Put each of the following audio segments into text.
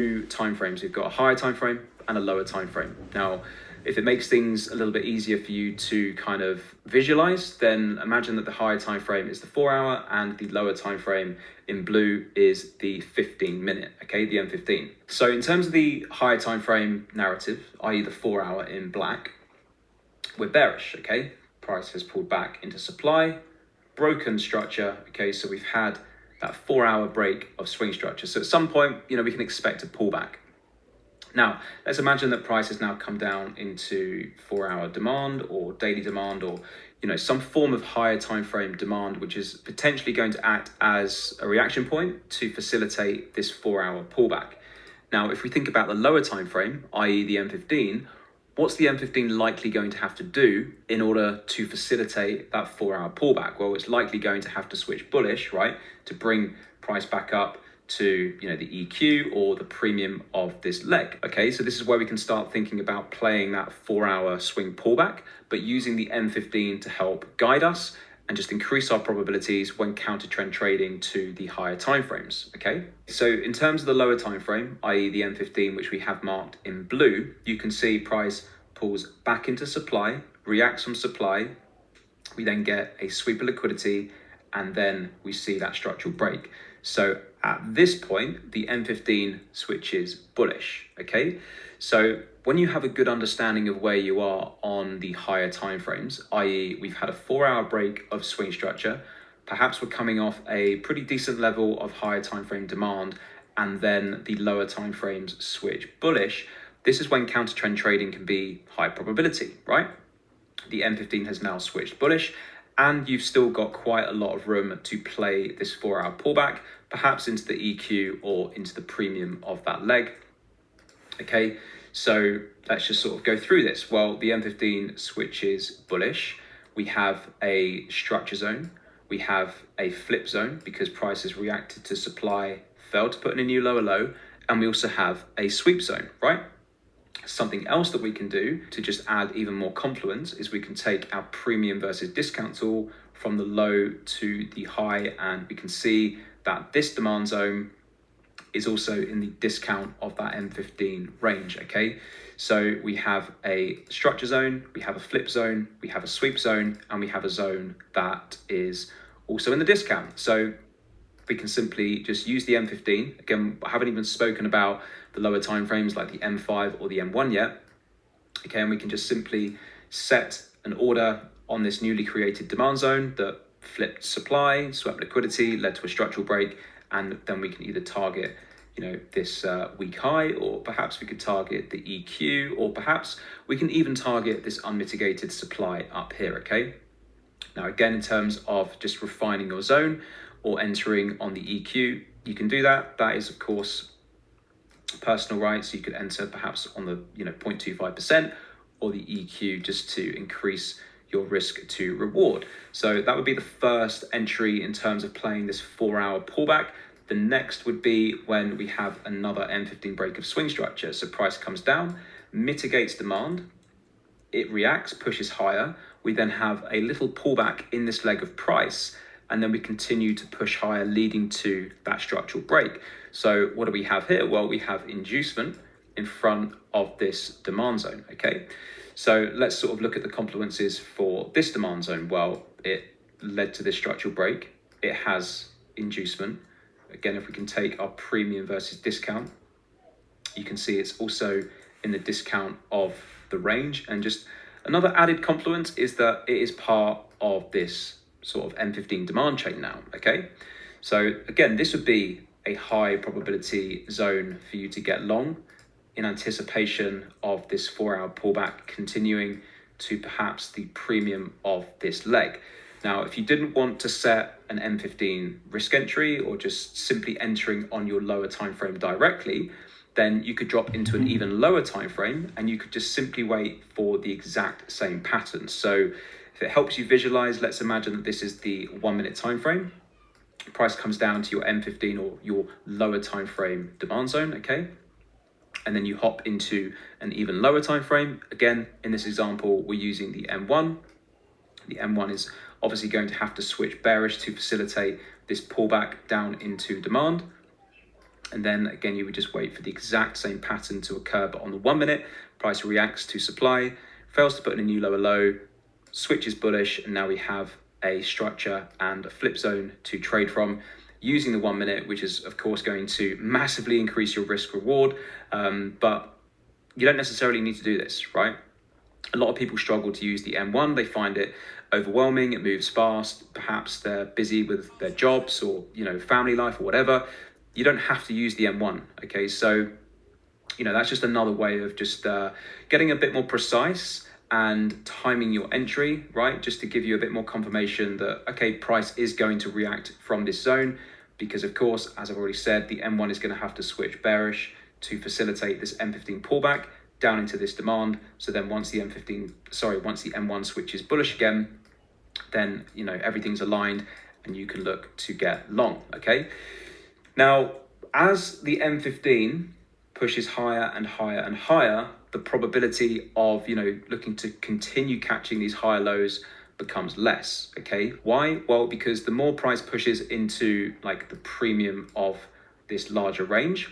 two time frames. We've got a higher time frame and a lower time frame. Now, if it makes things a little bit easier for you to kind of visualize, then imagine that the higher time frame is the 4 hour and the lower time frame in blue is the 15 minute, okay, the M15. So in terms of the higher time frame narrative, i.e. the 4 hour in black, we're bearish, okay? Price has pulled back into supply, broken structure, okay? So we've had that 4 hour break of swing structure. So at some point, we can expect a pullback. Now, let's imagine that price has now come down into 4 hour demand or daily demand, or some form of higher time frame demand, which is potentially going to act as a reaction point to facilitate this 4 hour pullback. Now, if we think about the lower time frame, i.e. the M15, what's the M15 likely going to have to do in order to facilitate that 4 hour pullback? Well, it's likely going to have to switch bullish, right, to bring price back up to the EQ or the premium of this leg. Okay, so this is where we can start thinking about playing that 4 hour swing pullback, but using the M15 to help guide us and just increase our probabilities when counter trend trading to the higher timeframes. Okay, so in terms of the lower time frame, i.e. the M15, which we have marked in blue, you can see price pulls back into supply, reacts from supply, we then get a sweep of liquidity, and then we see that structural break. So at this point, the M15 switches bullish, okay? So when you have a good understanding of where you are on the higher timeframes, i.e. we've had a 4 hour break of swing structure, perhaps we're coming off a pretty decent level of higher timeframe demand, and then the lower timeframes switch bullish, this is when counter trend trading can be high probability, right? The M15 has now switched bullish, and you've still got quite a lot of room to play this 4 hour pullback, perhaps into the EQ or into the premium of that leg. Okay, so let's just sort of go through this. Well, the M15 switches bullish. We have a structure zone. We have a flip zone because price has reacted to supply, failed to put in a new lower low. And we also have a sweep zone, right? Something else that we can do to just add even more confluence is we can take our premium versus discount tool from the low to the high, and we can see that this demand zone is also in the discount of that M15 range, okay? So we have a structure zone, we have a flip zone, we have a sweep zone, and we have a zone that is also in the discount. So we can simply just use the M15. Again, I haven't even spoken about the lower time frames like the M5 or the M1 yet. Okay, and we can just simply set an order on this newly created demand zone that flipped supply, swept liquidity, led to a structural break, and then we can either target this weak high, or perhaps we could target the EQ, or perhaps we can even target this unmitigated supply up here, okay? Now, again, in terms of just refining your zone or entering on the EQ, you can do that. That is, of course, personal right. So you could enter perhaps on the 0.25% or the EQ just to increase your risk to reward. So that would be the first entry in terms of playing this 4 hour pullback. The next would be when we have another M15 break of swing structure. So price comes down, mitigates demand, it reacts, pushes higher. We then have a little pullback in this leg of price, and then we continue to push higher, leading to that structural break. So what do we have here? Well, we have inducement in front of this demand zone, okay? So let's sort of look at the confluences for this demand zone. Well, it led to this structural break. It has inducement. Again, if we can take our premium versus discount, you can see it's also in the discount of the range. And just another added confluence is that it is part of this sort of M15 demand chain now, okay? So again, this would be a high probability zone for you to get long in anticipation of this 4 hour pullback continuing to perhaps the premium of this leg. Now, if you didn't want to set an M15 risk entry or just simply entering on your lower time frame directly, then you could drop into an even lower time frame and you could just simply wait for the exact same pattern. So if it helps you visualize, let's imagine that this is the 1 minute time frame. Price comes down to your M15 or your lower time frame demand zone, okay? And then you hop into an even lower time frame. Again, in this example, we're using the M1. The M1 is obviously going to have to switch bearish to facilitate this pullback down into demand. And then again, you would just wait for the exact same pattern to occur, but on the 1 minute, price reacts to supply, fails to put in a new lower low, switches bullish, and now we have a structure and a flip zone to trade from using the 1 minute, which is of course going to massively increase your risk reward. But you don't necessarily need to do this, right? A lot of people struggle to use the M1. They find it overwhelming. It moves fast. Perhaps they're busy with their jobs or, family life or whatever. You don't have to use the M1. Okay. So, that's just another way of just getting a bit more precise and timing your entry, right? Just to give you a bit more confirmation that, okay, price is going to react from this zone, because of course, as I've already said, the M1 is going to have to switch bearish to facilitate this M15 pullback down into this demand. So then once the M1 switches bullish again, then, everything's aligned and you can look to get long, okay? Now, as the M15 pushes higher and higher and higher, the probability of, looking to continue catching these higher lows becomes less, okay? Why? Well, because the more price pushes into like the premium of this larger range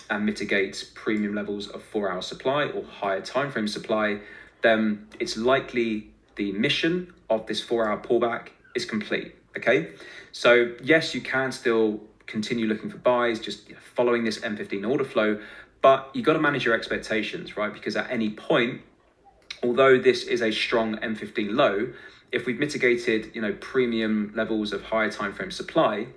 and mitigates premium levels of 4-hour supply or higher time frame supply, then it's likely the mission of this 4-hour pullback is complete, okay? So yes, you can still continue looking for buys, just following this M15 order flow, but you got to manage your expectations, right? Because at any point, although this is a strong M15 low, if we've mitigated, premium levels of higher time frame supply,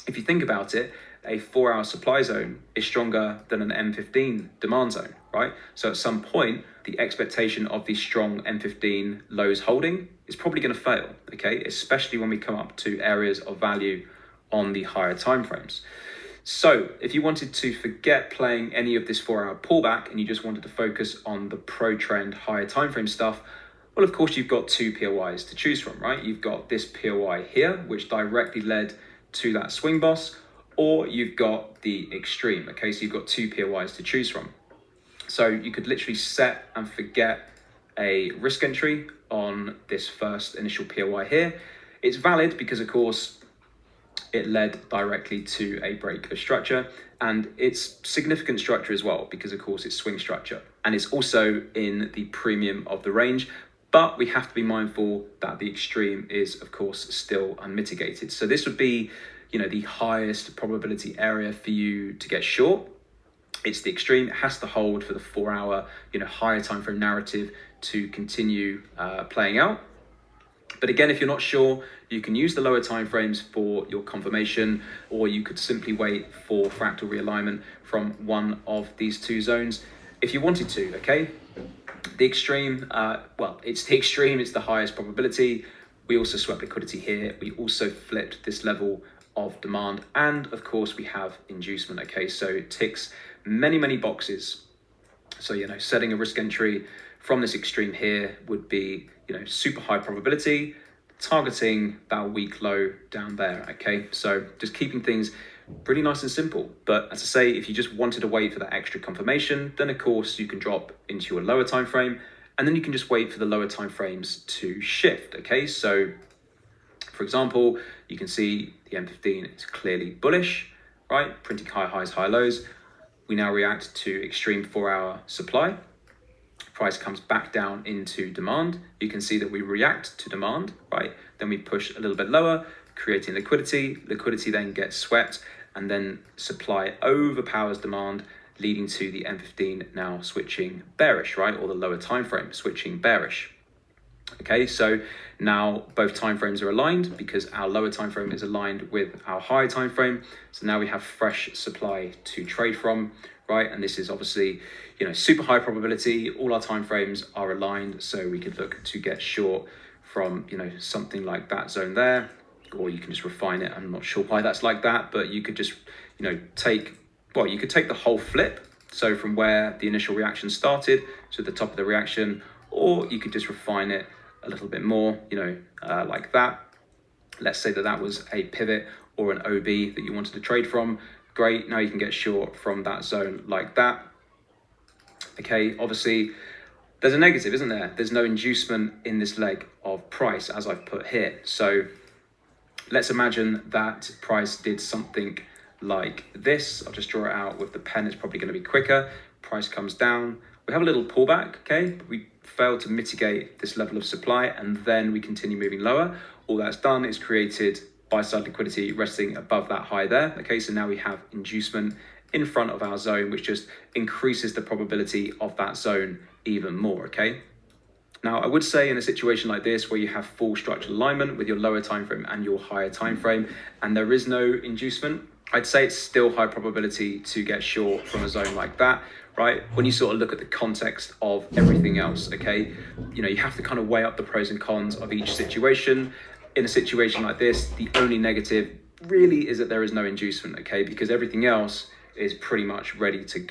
if you think about it, a 4-hour supply zone is stronger than an M15 demand zone, right? So at some point, the expectation of the strong M15 lows holding is probably going to fail, okay? Especially when we come up to areas of value on the higher time frames. So if you wanted to forget playing any of this 4-hour pullback and you just wanted to focus on the pro trend higher time frame stuff, well, of course, you've got two POIs to choose from, right? You've got this POI here, which directly led to that swing boss, or you've got the extreme, okay? So you've got two POIs to choose from. So you could literally set and forget a risk entry on this first initial POI here. It's valid because, of course, it led directly to a break of structure, and it's significant structure as well because, of course, it's swing structure and it's also in the premium of the range. But we have to be mindful that the extreme is, of course, still unmitigated. So this would be, the highest probability area for you to get short. It's the extreme. It has to hold for the 4-hour, higher time frame narrative to continue playing out. But again, if you're not sure, you can use the lower time frames for your confirmation, or you could simply wait for fractal realignment from one of these two zones if you wanted to, okay? The extreme, it's the extreme, it's the highest probability. We also swept liquidity here. We also flipped this level of demand. And of course, we have inducement, okay? So it ticks many, many boxes. So, setting a risk entry from this extreme here would be, super high probability, targeting that weak low down there, okay? So just keeping things pretty nice and simple. But as I say, if you just wanted to wait for that extra confirmation, then of course you can drop into your lower time frame, and then you can just wait for the lower time frames to shift, okay? So for example, you can see the M15 is clearly bullish, right? Printing high highs, high lows. We now react to extreme 4-hour supply. Price comes back down into demand. You can see that we react to demand, right? Then we push a little bit lower, creating liquidity. Liquidity then gets swept, and then supply overpowers demand, leading to the M15 now switching bearish, right? Or the lower time frame switching bearish. Okay, so now both time frames are aligned because our lower time frame is aligned with our higher time frame. So now we have fresh supply to trade from, right? And this is obviously, super high probability. All our time frames are aligned, so we could look to get short from, something like that zone there, or you can just refine it. I'm not sure why that's like that, but you could just, you could take the whole flip. So from where the initial reaction started to the top of the reaction, or you could just refine it a little bit more, like that. Let's say that was a pivot or an OB that you wanted to trade from. Great, now you can get short from that zone like that. Okay, obviously there's a negative, isn't there? There's no inducement in this leg of price as I've put here. So let's imagine that price did something like this. I'll just draw it out with the pen, it's probably going to be quicker. Price comes down, we have a little pullback, okay? We fail to mitigate this level of supply, and then we continue moving lower. All that's done is created buy side liquidity resting above that high there, okay? So now we have inducement in front of our zone, which just increases the probability of that zone even more, okay? Now, I would say in a situation like this where you have full structural alignment with your lower time frame and your higher time frame, and there is no inducement, I'd say it's still high probability to get short from a zone like that, right? When you sort of look at the context of everything else, okay? You know, you have to kind of weigh up the pros and cons of each situation. In a situation like this, the only negative really is that there is no inducement, okay? Because everything else is pretty much ready to go.